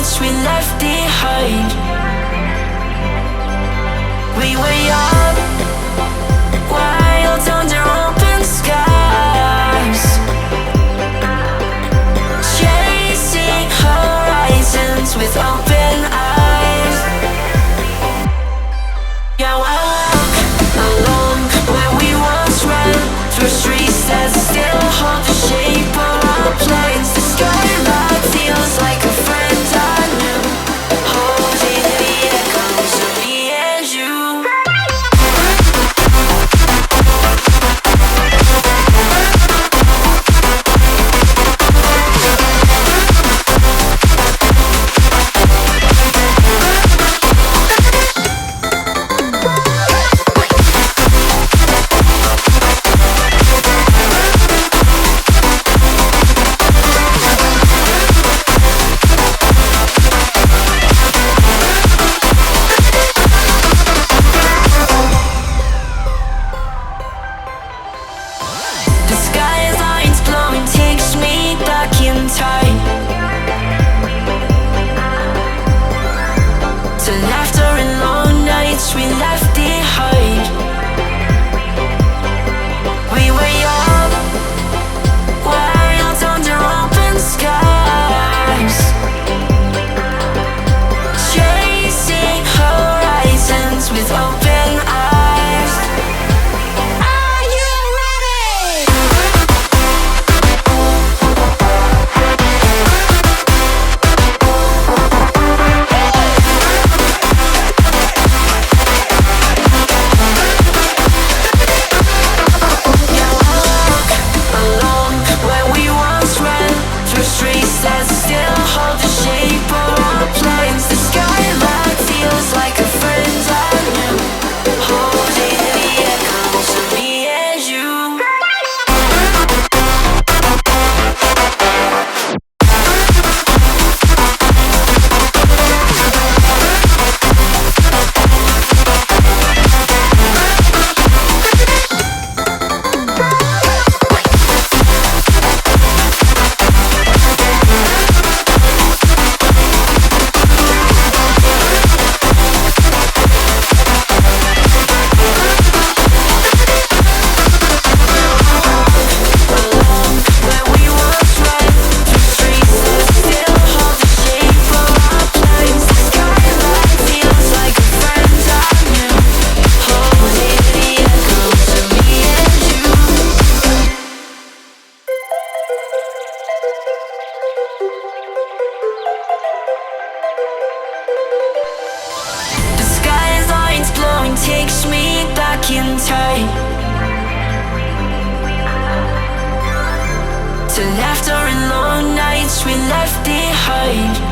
nights we left behind. We were young, wild under open skies, chasing horizons with open eyes. Yeah, I walk along where we once ran, through streets that still hold the shape of our plans. The skyline feels like a friend I knew, holding the echoes of me and you. The skyline's blowing, takes me back in time to laughter and long nights we left behind. We were young, wild under open skies, chasing horizons with open eyes. Are you ready? Along where we once ran, through streets that still hold the shape of our plans. The skyline feels like a friend I knew, holding the echoes of me and you. Where we once ran, through streets that still hold the shape of our plans. The skyline feels like a friend I knew, holding the echoes of me and you. The skyline's blowing, takes me back in time to laughter and long nights we left behind.